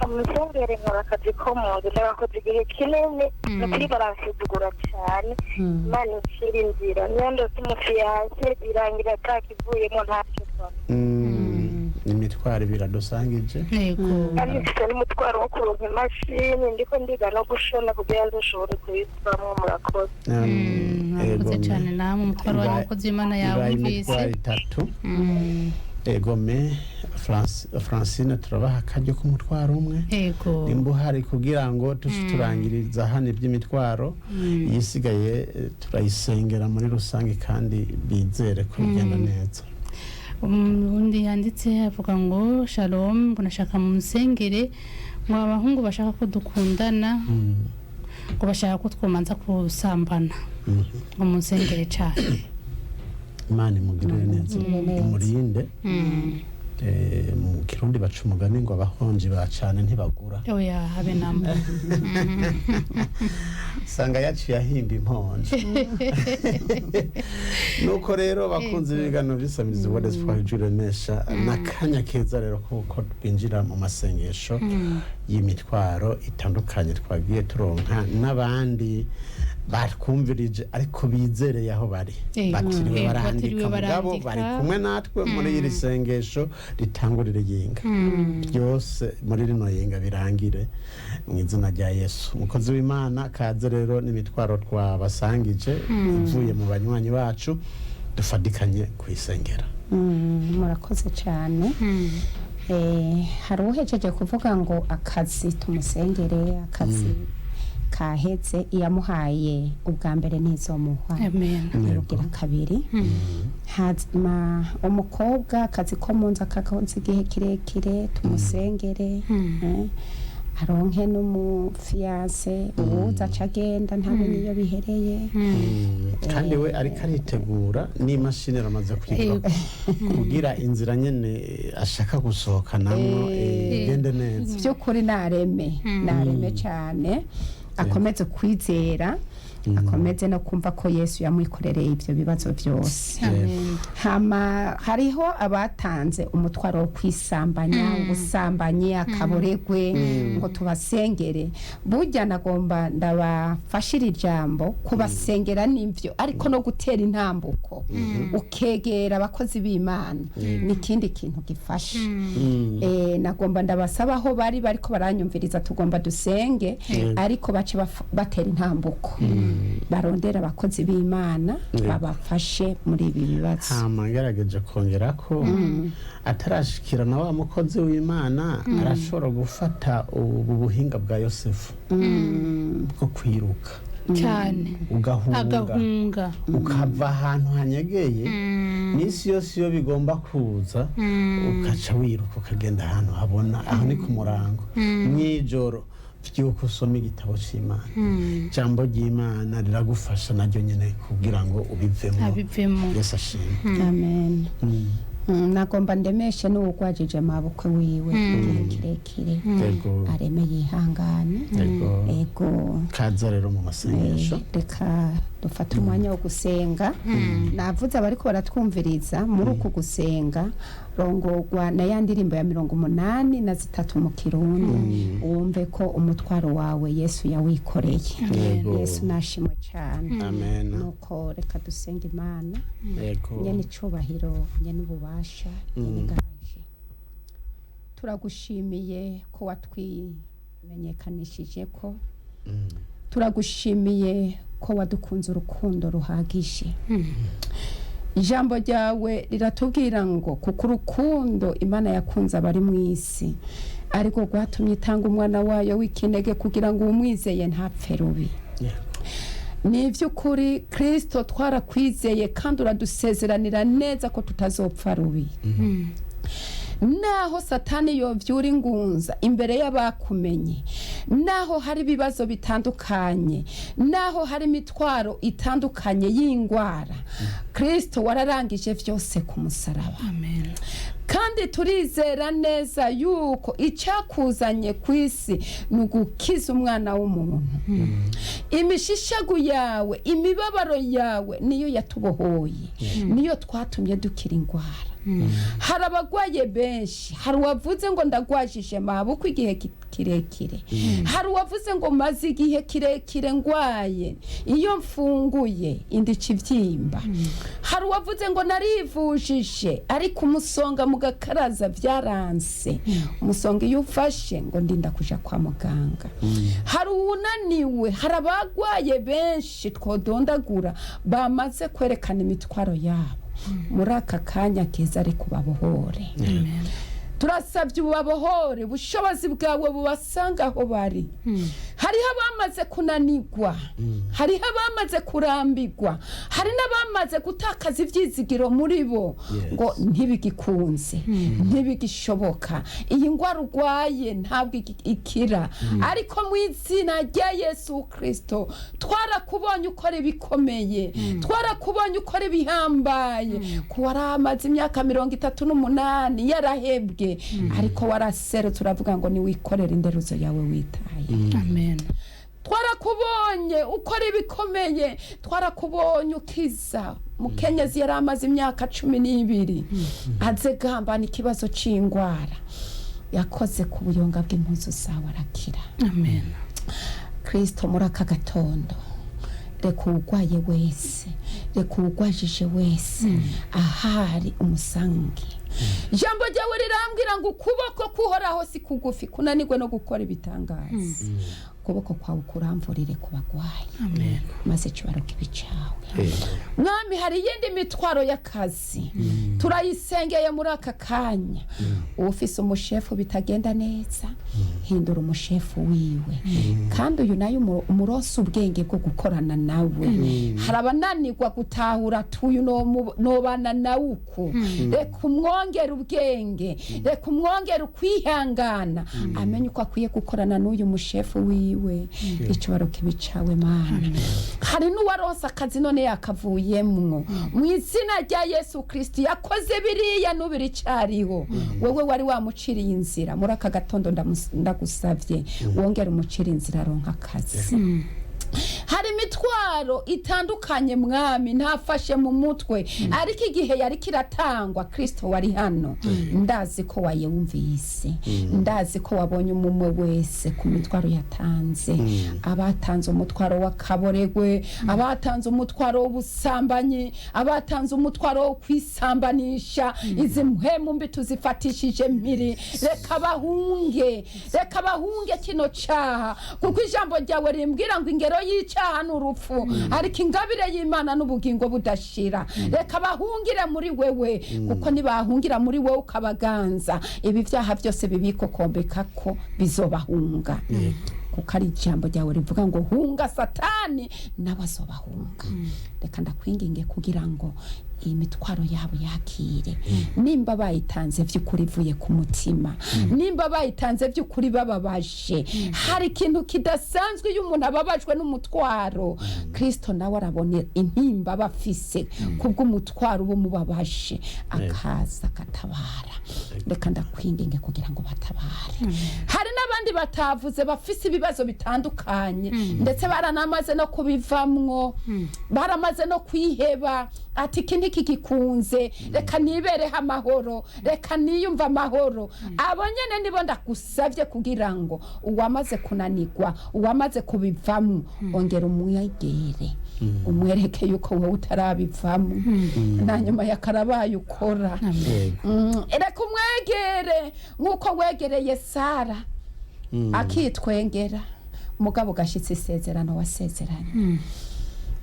Musengere nkora akazi ko mu nzu n'abakozi igihe kinini no kuri baransuzugura cyane. Imana icira inzira niyo ndose umufiyanse birangira atakivuyemo ntacyo twaba. imitwaro ibiri adusangije yego kandi mfite n'umutwaro wo kuronka imashini ndiko ndiga no gushona kugira ngo nshobore kuyitwamo murakoze. murakoze cyane namwe umutwaro w'abakozi b'Imana yawe imitwaro itatu egome Francine turabaha akaryo k'umutwaro umwe yego nimba uhari kugira ngo turangiriza hano iby'imitwaro yisigaye turayisengera muri rusange kandi bizere ko bigenda neza. undi yanditse avuga ngo shalom ngo nashaka mu nsengere ngo abahungu bashaka ko dukundana ngo bashaka ko twomanza kusambana ngo mu nsengere cyane. Imana imugirire neza imurinde. Mu Kirundi baca umugani ngo abahonji bacane ntibagura. Oya habe namba. Sanga yaciye ahimba imponje. Nuko rero bakunze ibigano bisamiriza What is for Juremesha nakanya keza rero kuko twinjira mu masengesho y'imitwaro itandukanye twagiye turonka n'abandi batwumvirije ariko bizereye aho bari batiriwe barandika mugabo bari kumwe natwe muri iri sengesho ritangurire yinga byose muri rino yinga birangire mu izina rya Yesu. Umukozi w'Imana kaze rero n'imitwaro twabasangije ivuye mu banywanyi bacu dufadikanye kwisengera. Murakoze cyane. Hari uhejeje kuvuga ngo akazi tumusengere akazi kahetse iyamuhaye ubwa mbere n'izomuha ubugira kabiri hazima umukobwa akazi ko munza kagahoza igihe kirekire tumusengere aronke n'umufiance ubuza acagenda ntabwo niyo bihereye kandi we ariko aritegura n'imashini ramaze kwiga kugira inzira nyene ashaka gusohokanamo igende neza by'ukuri nareme cyane akomeze kwizera akomeze no kumva ko Yesu yamwikorereye ibyo bibazo byose. Hariho abatanze umutwaro wo kwisambanya ubusambanyi akaboregwe ngo tubasengere burya nagomba ndabafashira ijambo kubasengera n'ivyo ariko no gutera intambuko ukegera abakozi b'Imana n'ikindi kintu gifasha. Nagomba ndabasaba aho bari bariko baranyumviriza tugomba dusenge ariko bace batera intambuko barondera abakozi b'Imana babafashe muri ibi bibazo. Ngerageje kongera ko atarashikira na wa mukozi w'Imana arashobora gufata ubu buhinga bwa Yosefu bwo kwiruka cyane agahunga ukava ahantu hanyegeye n'isi yose iyo bigomba kuza ukaca wiruka ukagenda ahantu habona aho ni ku murango mw'ijoro vyuko usoma igitabo c'Imana jambo ry'Imana riragufasha naryo nyene kugira ngo ubivemo. Yesu ashimwe. Amen. Nagomba ndemeshe n'uwugwajije amaboko wiwe igihe kirekire areme yihangane. Ego kaza rero mu masengesho reka dufate umwanya wo gusenga. Navuze abariko baratwumviriza muri uku gusenga rongorwa na ya ndirimbo ya 83 mu Kirundi wumve ko umutwaro wawe Yesu yawikoreye. Yesu nashimwe cyane. Amen. Nuko reka dusenga Imana nyene icubahiro nyene ububasha n'iganje. Turagushimiye ko watwimenyekanishije ko turagushimiye ko wadukunze urukundo ruhagije. Ijambo ryawe riratubwira ngo kuko urukundo Imana yakunze abari mu isi ariko rwatumye itanga umwana wayo w'ikinege kugira ngo umwizeye ntapfe rubi. Ni vy'ukuri Kristo twarakwizeye kandi uradusezeranira neza ko tutazopfa rubi. Naho Satani yovyura ingunza imbere y'abakumenye, naho hari ibibazo bitandukanye, naho hari imitwaro itandukanye y'ingwara, Kristo wararangije vyose ku musaraba. Amen. Kandi turizera neza yuko icyakuzanye ku isi ni ugukiza umwana w'umuntu. Imishishagu yawe imibabaro yawe niyo yatubohoye niyo twatumye dukira ingwara. hari abagwaye benshi, hari uwavuze ngo ndagwajije mabuko igihe kirekire, hari uwavuze ngo maze igihe kirekire ngwaye iyo mfunguye indica ivyimba, hari uwavuze ngo narivujije ariko umusonga mu gakaraza vyaranse, umusonga iyo ufashe ngo ndinda kuja kwa muganga, hari uwunaniwe, hari abagwaye benshi twodondagura bamaze kwerekana imitwaro yabo. Muri aka kanya keza ari kubabohore, turasabye ubabohore, ubushobozi bwawe bubasanga aho bari. Hariho abamaze kunanirwa, hariho abamaze kurambirwa, hari n'abamaze gutakaza ivyizigiro muri bo ngo ntibigikunze, ntibigishoboka, iyi ngwara urwaye ntabwo ikira, ariko mu izina rya Yesu Kristo twarakubonye ukora ibikomeye, twarakubonye ukora ibihambaye, ko waramaze imyaka 38 yarahebwe, ariko warasere, turavuga ngo ni wikorera inderuzo yawe witaye. Amen. Twarakubonye ukora ibikomeye, twarakubonye ukiza mukenyezi yari amaze imyaka 12 aze gambana ikibazo c'ingwara, yakoze ku buyonga bw'impuzu zawe arakira. Amen. Kristo muri aka gatondo reka urwaye wese, reka urwajije wese ahari umusange. Jambo ryawe rirambwira ngo ukuboko kuhoraho si kugufi kunanirwe no gukora ibitangaza, ukuboko kwawe kuramvurire ku bagwayi, maze kibaruka ibicawe. Mwami, hari yindi mitwaro y'akazi turayisengeye muri aka kanya. Ufise umushefu bitagenda neza, hindura umushefu wiwe, kandi uyu nayo umuronsi ubwenge bwo gukorana nawe. Hari abananirwa gutahura tuyu nobana nawe uko, reka umwongera ubwenge, reka umwongera ukwihangana, amenye uko akwiye gukorana n'uyu mushefu wiwe, ikibaruka ibicawe Mana. Hari n'uwaronse akazi none yakavuyemwo, mu izina rya Yesu Kristo yakoze biriya n'ubiri cariho, wewe wari wamuciriye inzira, muri aka gatondo ndagusavye wongera umucira inzira aronka akazi. Hari mitwaro itandukanye Mwami ntafashe mu mutwe, ariko igihe yari kiratangwa Kristo wari hano. Ndazi ko wayumvise, ndazi ko wabonye umumwe wese ku mitwaro yatanze, abatanze umutwaro w'akaboregwe, abatanze umutwaro w'ubusambanyi, abatanze umutwaro wo kwisambanisha, izi mpemu mbi tuzifatishije mpiri, reka bahunge kino caha, kuko ijambo ryawe rimbwira ngo ingero y'icaha n'urupfu, ariko ingabire y'Imana n'ubugingo budashira. Reka bahungire muri wewe, kuko nibahungira muri wewe ukabaganza, ibi vyaha byose bibikokombeka ko bizobahunga. Kuko ari ijambo ryawe rivuga ngo hunga Satani nawe azobahunga. Reka ndakwinginge kugira ngo iyi mitwaro yabo yakire, nimba bayitanze vy'ukuri vuye ku mutima, nimba bayitanze vy'ukuri bababaje, hari ikintu kidasanzwe iyo umuntu ababajwe n'umutwaro, Kristo nawe arabone intimba bafise kubw'umutwaro bo mubabashe, akaza akatabara. Reka ndakwinginge kugira ngo batabare. Hari n'abandi batavuze bafise ibibazo bitandukanye, ndetse baranamaze no kubivamwo, baramaze no kwiheba, ati kindi kigikunze, reka nibereho amahoro, reka niyumva amahoro. Abo nyene nibo ndagusavye kugira ngo uwamaze kunanirwa, uwamaze kubivamwo, ongera umwegere, umwereke yuko wowe utarabivamwo, na nyuma yakarabaye ukora. Reka umwegere nk'uko wegereye Sara akitwengera, mugabo gashitse isezerano wasezeranye.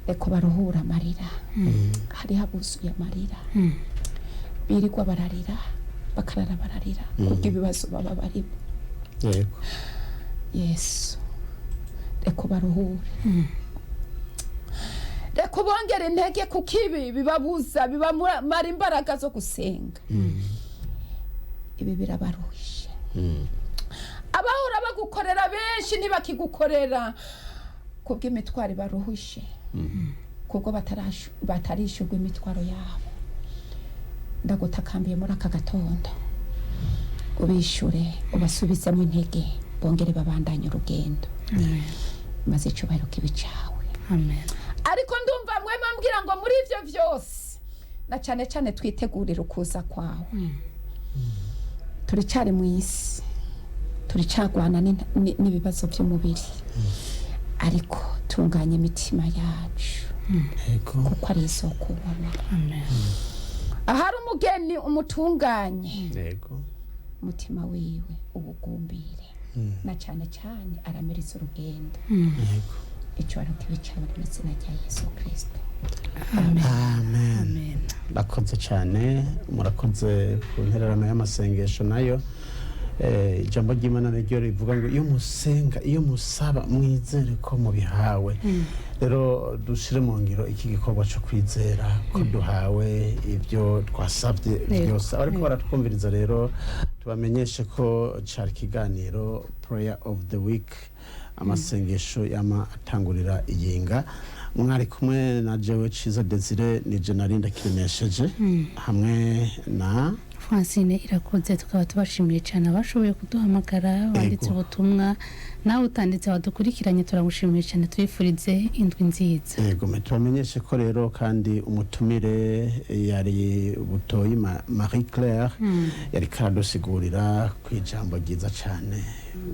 Reka baruhura amarira, hariho abuzuye amarira, birirwa bararira, bakarara bararira kubw'ibibazo baba barimo. Yesu, reka baruhure, reka bongere intege, kuko ibi bibabuza, bibamara imbaraga zo gusenga. Ibi birabaruhishe. Abahora bagukorera benshi ntibakigukorera kubw'imitwaro baruhishe, kubwo batarishurwa imitwaro yabo. Ndagutakambiye muri aka gatondo, ubishure, ubasubizemo intege, bongere babandanye urugendo, maze icubahiro kibe cawe. Amen. Ariko ndumva mwe bambwira ngo muri ivyo vyose na cyane cyane twitegurira ukuza kwawe turicari mu isi turicagwana n'ibibazo by'umubiri ariko tunganya imitima yacu kuko ari isoko ubona ahari umugeni umutunganye umutima wiwe ubugumbire na cyane cyane aramereza urugendo icyo arakibicara mu izina rya Yesu Kristo. Amen. Bakoze cyane murakoze ku ntererano y'amasengesho nayo ijambo ry'Imana ryo rivuga ngo iyo musenga iyo musaba mwizere ko mubihawe rero dushire mu ngiro iki gikorwa cyo kwizera ko duhawe ibyo twasabye byose ariko baratwumviriza rero tubamenyeshe ko cari kiganiro Prayer of the Week amasengesho y'amatangurira iyinga mwari kumwe na jewe Ciza Desire ni Narinda kiremesheje hamwe na Francine Irakoze tukaba tubashimiye cyane abashoboye kuduhamagara banditse ubutumwa nawe utanditse wadukurikiranye turagushimiye cyane twifurize indwi nziza. Yego tubamenyeshe ko rero kandi umutumire yari Butoyi Marie Claire yari karadusigurira ku ijambo ryiza cyane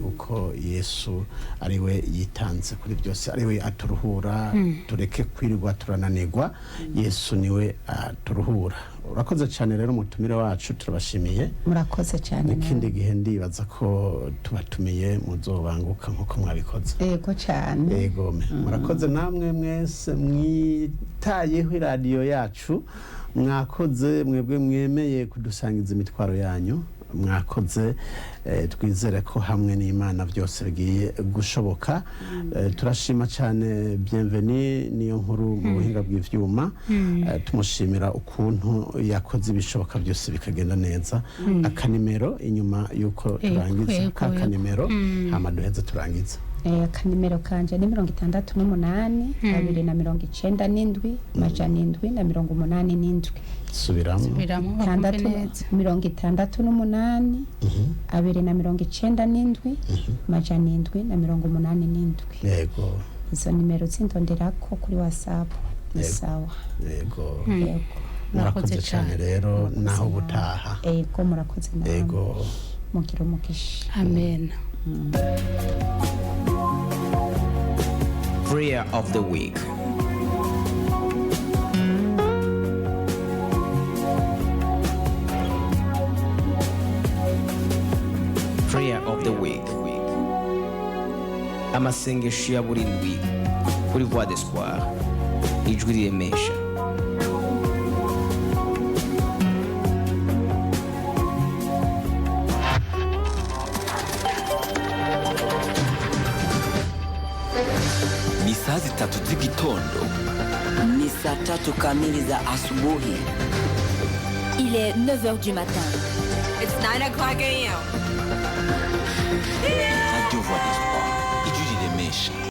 uko Yesu ari we yitanze kuri byose ari we aturuhura tureke kwirirwa turananirwa Yesu niwe aturuhura. Urakoze cyane rero umutumire wacu turabashimiye murakoze cyane n'ikindi gihe ndibaza ko tubatumiye muzobanguka nkuko mwabikoze. Yego cyane yego murakoze namwe mwese mwitayeho radio yacu mwakoze mwebwe mwemeye kudusangiza imitwaro yanyu mwakoze twizere ko hamwe n'Imana byose bigiye gushoboka. Turashima cyane Bienvenue niyo nkuru mu buhinga bw'ivyuma tumushimira ukuntu yakoze ibishoboka byose bikagenda neza. Akanimero inyuma yuko turangiza akanimero amaduheze turangiza akanimero kanje ni 68 297 787 subiramo 68 297 787 yego izo nimero zindonderako kuri WhatsApp sawa yego murakoze cyane rero naho butaha yego murakoze yego mukiro mukishi amen. Prayer of the Week. Prayer of the Week. Amasengesho ya buri ndwi kuri Voix d'Espoir. Ijwi riremesha. Saa 3 z'igitondo ni saa 3 kamili za asubuhi. Il est 9h du matin. It's 9 o'clock a.m.